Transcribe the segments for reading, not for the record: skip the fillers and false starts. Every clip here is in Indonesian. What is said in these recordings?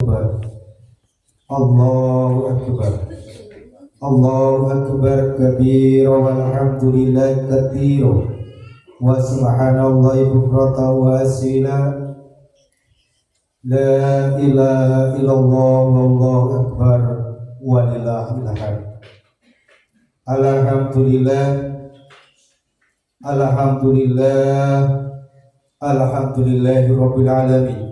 akbar. Allahu akbar. Allahu akbar kabira walhamdulillahi katsira wa subhanallahi bukratan wa asila. La ilaha illallah wallahu akbar walillahil hamd. Alhamdulillahi rabbil alamin.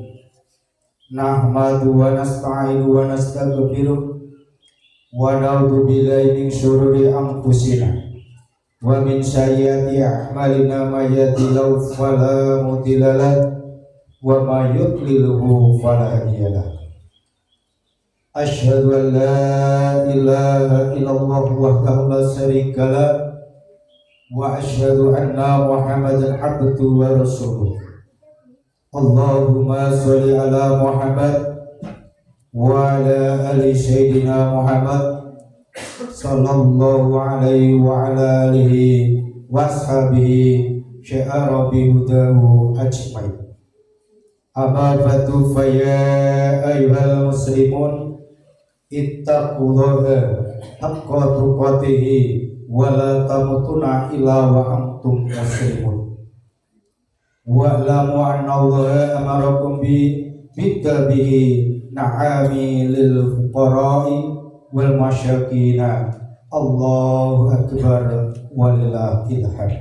Nahmadu wa nasta'inu wa nastaghfiruh wa na'udzu billahi min syururi anfusina wa min sayyiati a'malina may yahdihillahu fala mudilla lahu wa may yudlilhu fala hadiya lahu. Asyhadu an la ilaha illallah wahdahu la syarika lahu wa asyhadu anna Muhammadan abduhu wa rasuluh. Allahumma sholli ala Muhammad wa ala ali sayyidina Muhammad sallallahu alaihi wa ala alihi wa ashabihi syi'ara bi hudahu ajmain. Amma ba'du fa ya ayyuhal muslimun ittaqullaha haqqa tuqatih wa la tamutunna illa wa antum muslimun. Wa'lamu anna Allah amarakum bittabihi na'ami lil fuqara'i wal masyakina. Allahu akbar walillahil hamd.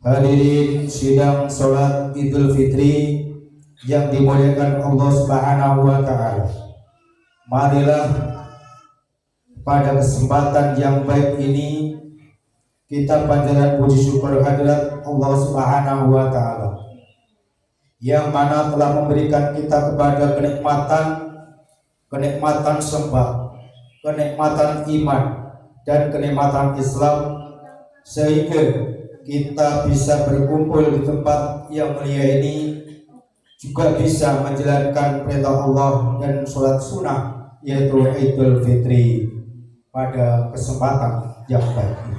Hadirin sidang salat Idul Fitri yang dimuliakan Allah Subhanahu wa taala. Marilah pada kesempatan yang baik ini kita panjatkan puji syukur hadirat Allah Subhanahu wa taala yang mana telah memberikan kita kepada kenikmatan sembah, kenikmatan iman dan kenikmatan Islam, sehingga kita bisa berkumpul di tempat yang mulia ini, juga bisa menjalankan perintah Allah dan sholat sunnah yaitu Idul Fitri pada kesempatan yang baik ini.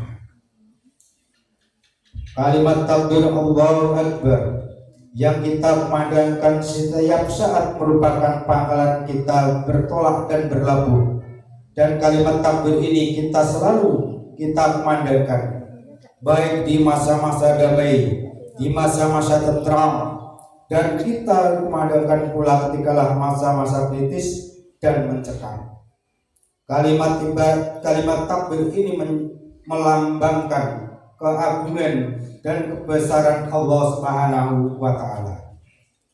Kalimat takbir Allahu Akbar yang kita kumandangkan setiap saat merupakan pangkalan kita bertolak dan berlabuh, dan kalimat takbir ini kita selalu kumandangkan baik di masa-masa damai, di masa-masa tentram, dan kita kumandangkan pula ketikalah masa-masa kritis dan mencekam. Kalimat takbir ini melambangkan keagungan dan kebesaran Allah Subhanahu wa taala.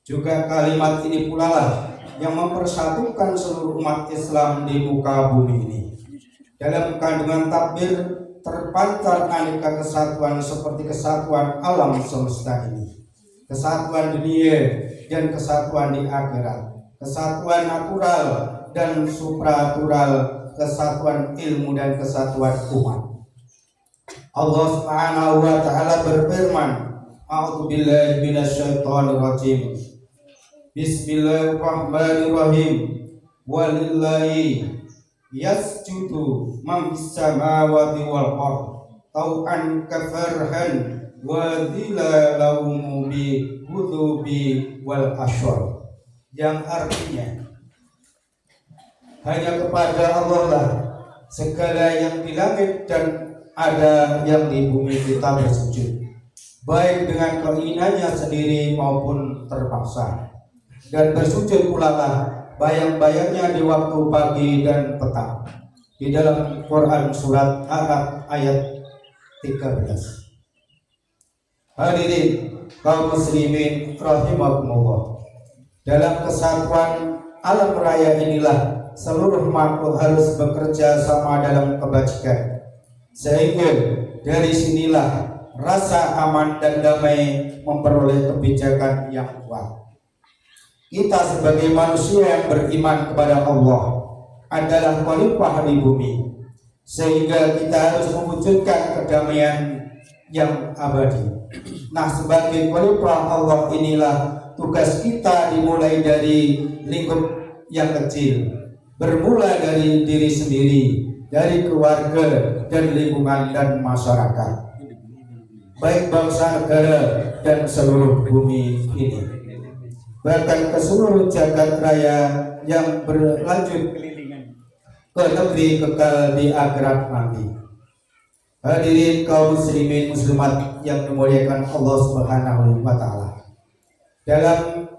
Juga kalimat ini pula lah yang mempersatukan seluruh umat Islam di muka bumi ini. Dalam kandungan takbir terpancar aneka kesatuan seperti kesatuan alam semesta ini, kesatuan dunia dan kesatuan di akhirat, kesatuan natural dan supranatural, kesatuan ilmu dan kesatuan umat. Allah Subhanahu wa taala berfirman, A'udzu billahi minasyaitonir rajim. Bismillahirrahmanirrahim. Walillahi yasjudu man fis samawati wal ardh tau'an kafarhan wa dhilalahum bi hudubi wal asyar. Yang artinya hanya kepada Allah lah segala yang di langit dan ada yang di bumi kita bersujud, baik dengan keinginannya sendiri maupun terpaksa, dan bersujud pula lah bayang-bayangnya di waktu pagi dan petang. Di dalam Quran surat Araf ayat 13. Hadirin kaum muslimin rahimakumullah, dalam kesatuan alam raya inilah seluruh makhluk harus bekerja sama dalam kebajikan, sehingga dari sinilah rasa aman dan damai memperoleh kebijakan yang kuat. Kita sebagai manusia yang beriman kepada Allah adalah khalifah di bumi, sehingga kita harus mewujudkan kedamaian yang abadi. Nah, sebagai khalifah Allah inilah tugas kita dimulai dari lingkup yang kecil, bermula dari diri sendiri, dari keluarga dan lingkungan dan masyarakat, baik bangsa negara dan seluruh bumi ini. bahkan ke seluruh jagat raya yang berlanjut ke negeri kekal di akhirat nanti. Hadirin kaum muslimin muslimat yang dimuliakan Allah Subhanahu wa taala. Dalam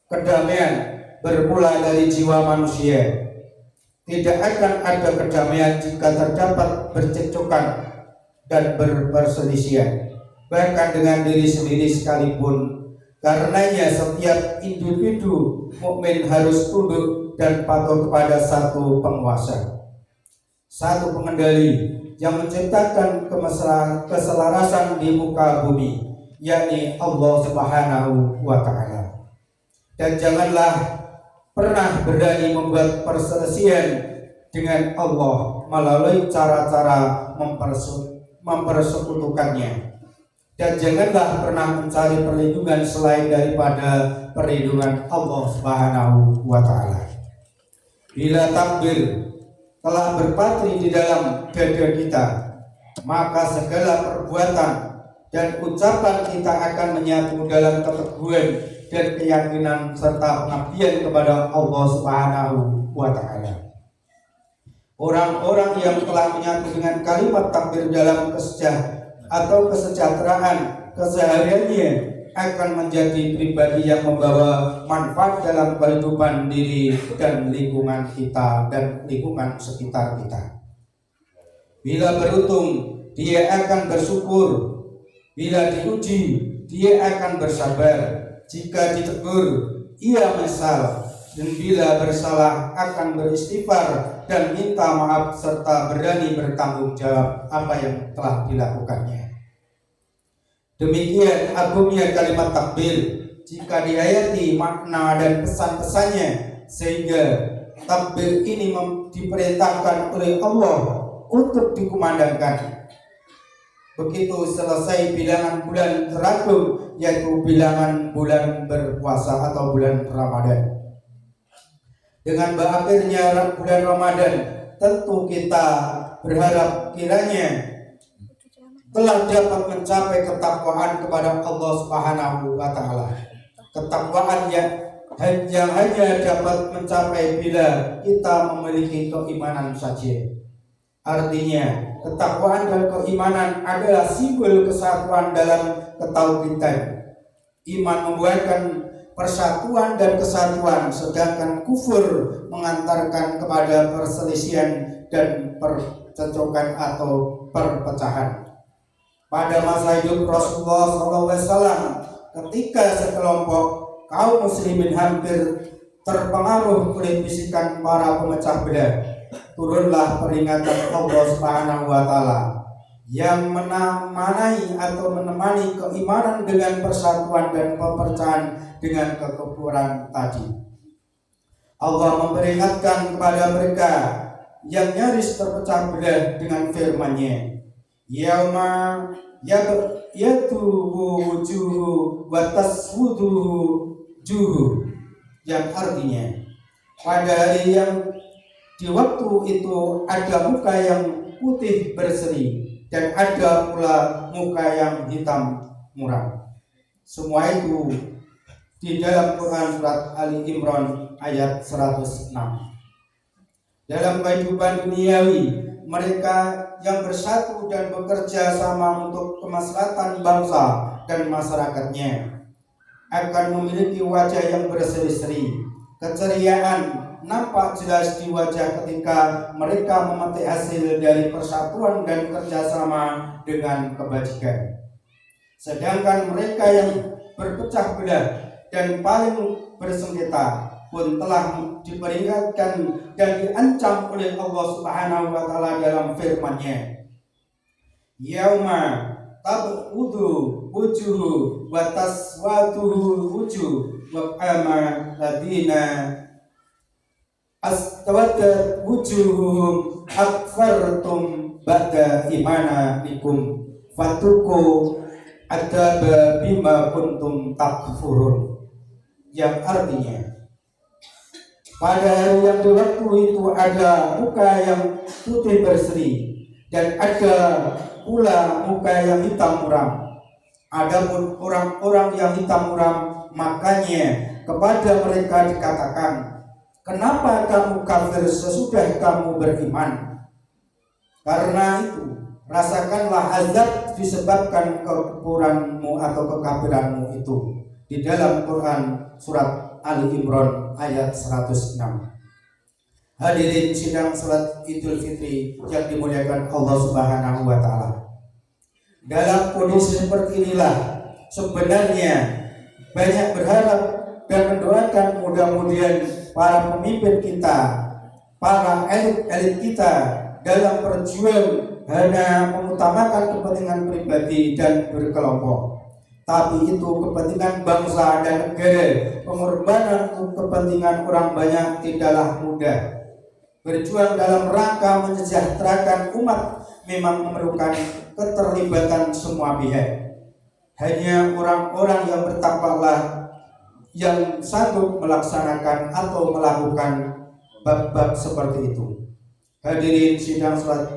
kedamaian bermula dari jiwa manusia, tidak akan ada kedamaian jika terdapat percekcokan dan perselisihan, bahkan dengan diri sendiri sekalipun. Karenanya setiap individu mukmin harus tunduk dan patuh kepada satu penguasa, satu pengendali yang menciptakan keselarasan di muka bumi, yakni Allah Subhanahu wa taala. Dan janganlah pernah berani membuat perselisihan dengan Allah melalui cara-cara mempersekutukannya. Dan janganlah pernah mencari perlindungan selain daripada perlindungan Allah Subhanahu wa taala. Bila takbir telah berpatri di dalam dada kita, maka segala perbuatan dan ucapan kita akan menyatu dalam keteguhan dan keyakinan serta pengabdian kepada Allah Subhanahu wa taala. Orang-orang yang telah menyatu dengan kalimat takbir dalam kesejahteraan kesehariannya akan menjadi pribadi yang membawa manfaat dalam kehidupan diri dan lingkungan kita dan lingkungan sekitar kita. Bila beruntung, dia akan bersyukur. Bila diuji, dia akan bersabar. Jika ditegur, ia menyesal. Dan bila bersalah, akan beristighfar dan minta maaf serta berani bertanggung jawab apa yang telah dilakukannya. Demikian agungnya kalimat takbir jika dihayati makna dan pesan-pesannya, sehingga takbir ini diperintahkan oleh Allah untuk dikumandangkan. Begitu selesai bilangan bulan teragung, yaitu bilangan bulan berpuasa atau bulan Ramadan. Dengan berakhirnya bulan Ramadan, tentu kita berharap kiranya telah dapat mencapai ketakwaan kepada Allah Subhanahu wa taala. Ketakwaan yang hanya dapat mencapai bila kita memiliki keimanan saja. Artinya, ketakwaan dan keimanan adalah simbol kesatuan dalam ketauhidan. Iman membuahkan persatuan dan kesatuan, sedangkan kufur mengantarkan kepada perselisihan dan percekcokan atau perpecahan. Pada masa hidup Rasulullah SAW, ketika sekelompok kaum muslimin hampir terpengaruh oleh bisikan para pemecah belah, turunlah peringatan Allah Subhanahu wa taala yang menemani keimanan dengan persatuan dan pepercayaan dengan kekufuran tadi. Allah memperingatkan kepada mereka yang nyaris terpecah belah dengan firman-Nya, yauma yatubu wujuhu wa taswudu wujuhu, yang artinya pada hari yang di waktu itu ada muka yang putih berseri dan ada pula muka yang hitam muram. Semua itu di dalam Quran surat Ali Imran ayat 106. Dalam kehidupan duniawi, mereka yang bersatu dan bekerja sama untuk kemaslahatan bangsa dan masyarakatnya akan memiliki wajah yang berseri-seri. Keceriaan nampak jelas di wajah ketika mereka memetik hasil dari persatuan dan kerjasama dengan kebajikan. Sedangkan mereka yang berpecah belah dan paling bersengketa pun telah diperingatkan dan diancam oleh Allah Subhanahu wa taala dalam firman-Nya, yauma tab'udu wujuhu wa taswatuhu wujuh wa amma ladina astawadat wujuhum akfartum ba'da imanikum fatuku adaba bima kuntum takfurun, yang artinya pada hari yang di waktu itu ada muka yang putih berseri dan ada pula muka yang hitam muram. Adapun orang-orang yang hitam muram, makanya kepada mereka dikatakan, kenapa kamu kafir sesudah kamu beriman? Karena itu rasakanlah azab disebabkan kekufuranmu atau kekafiranmu itu. Di dalam Quran surat Ali Imran ayat 106. Hadirin sidang salat Idul Fitri yang dimuliakan Allah Subhanahu wa taala. Dalam kondisi seperti inilah sebenarnya banyak berharap dan mendoakan mudah-mudahan para pemimpin kita, para elit-elit kita dalam perjuangan hanya mengutamakan kepentingan pribadi dan berkelompok. Tapi itu kepentingan bangsa dan negara, pengorbanan untuk kepentingan orang banyak tidaklah mudah. Berjuang dalam rangka mensejahterakan umat memang memerlukan keterlibatan semua pihak. Hanya orang-orang yang bertakwalah yang sanggup melaksanakan atau melakukan bab-bab seperti itu. Hadirin sidang salat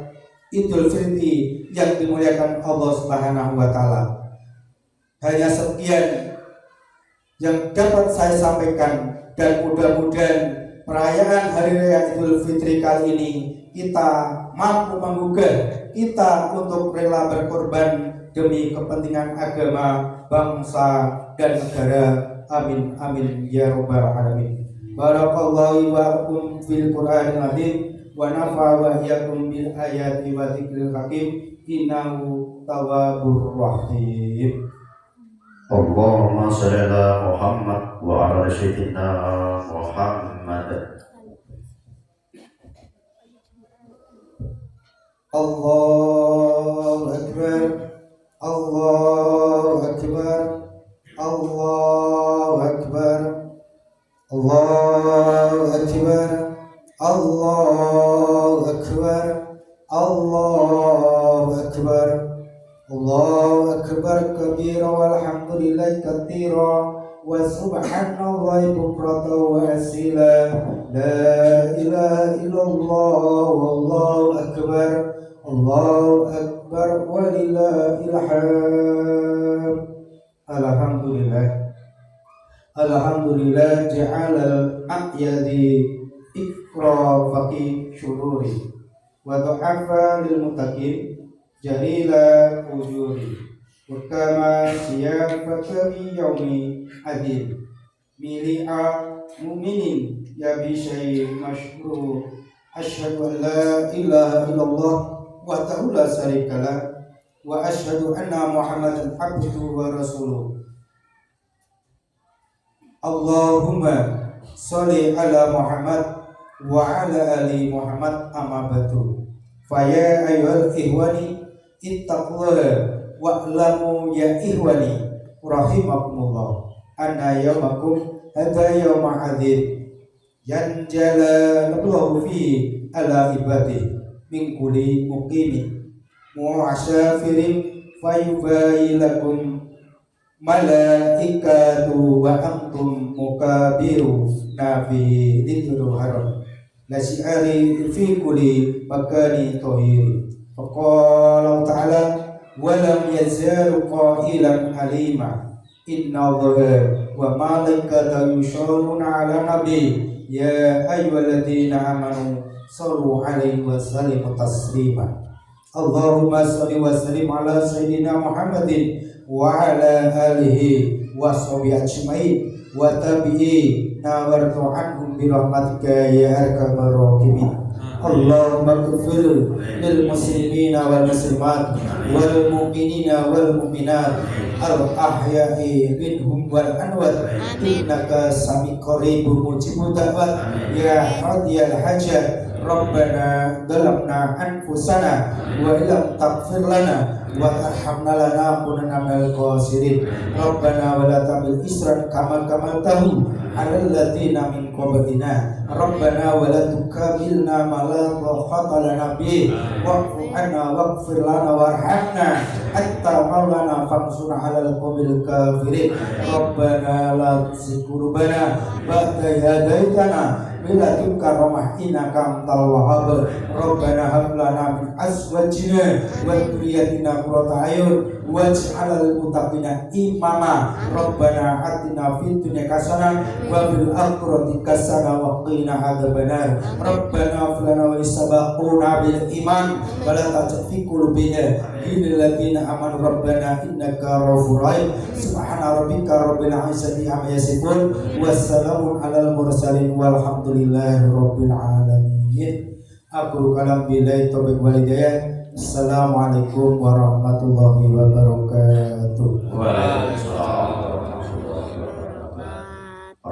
Idul Fitri yang dimuliakan Allah Subhanahu wa taala. Hanya sekian yang dapat saya sampaikan, dan mudah-mudahan perayaan Hari Raya Idul Fitri kali ini kita mampu menggugah kita untuk rela berkorban demi kepentingan agama, bangsa, dan negara. Amin amin ya rabbal alamin. Barakallahu wa lakum fil Qur'anil azim wa nafa'a wa iyyakum bil ayati wa dzikril hakim innahu tawwabur rahim. Allahumma shalli ala Muhammad wa ala sayyidina Muhammad. Allahu akbar, Allahu akbar, Allahu akbar, Allahu akbar, Allahu akbar, Allahu akbar, Allahu akbar kabira walhamdulillahi katsira wa subhanallahi bukratan wa asila. La ilaha illallah wallahu akbar, Allahu akbar walillahil hamd. Alhamdulillah, alhamdulillah ja'alal a'yadi ikra faqi syururi wa du'afa lil muttaqin jalila ujuri wa kama siyafaka min yaumi adil mili'a mu'minin ya bisyai masyhur asyhadu an la ilaha illallah wahdahu la syarikalah wa asyhadu anna Muhammadan abduhu wa rasuluh. Allahumma sholli ala Muhammad wa ala ali Muhammad amma ba'du. Fa ya ayyuhal ikhwani ittaqullaha wa'lamu ya ikhwani rahimakumullah anna yawmakum hadha yawma 'adzim yanjala Allahu fi ala ibadihi min kulli muqimin mu'asyafirin fayubailakum malaikatu wa antum mukabiru nabi lidul haram la syi'ari fi kulli makani tohiri. Faqala ta'ala walam yazalu qailan alima inna allaha wa malaikatahu yusholluna ala nabi ya ayyuhalladzina amanu sallu alaihi wa sallimu taslima. Allahumma sholli wa sallim ala sayyidina Muhammadin wa ala alihi wa sahbihi ajmain wa tabi'ina warḍu anhum bi rahmatika ya arhamar rahimin. Allahumma ighfir lil muslimina wal muslimat wal mu'minina wal mu'minat al ahya'i minhum wal amwat innaka sami'un qaribun mujibud da'wat ya hadiyal hajat. Rabbana dalamna anfusana wa illam taghfir lana wa tarhamna lanakunanna minal khasirin. Rabbana wa la tahmil isran kama hamaltahu 'alal ladzina min qablina. Rabbana wa la tukammilna ma la taqata lana bihi wa'fu 'anna waghfir lana warhamna hatta maulana fansurna 'alal qaumil kafirin. Rabbana la tuzigh qulubana ba'da idh hadaitana biladunka rahmah innaka antal wahhab. Rabbana hab lana min azwajina wa dhurriyyatina qurrata a'yun waj'alal muttaqina imama. Rabbana atina fid dunya hasanah wa fil akhirati hasanah wa qina adzabannar. Rabbana fil lana wa sabaquna bil iman wa la taj'al fi qulubina ghillal ladzina amanu rabbana innaka ghafurur rahim. Subhana rabbika rabbil izzati amma yasifun wassalamun alal mursalin walhamdulillahi rabbil alamin. Aku kalam billahi taufiq wal hidayah. Assalamualaikum warahmatullahi wabarakatuh. Waalaikumsalam warahmatullahi wabarakatuh.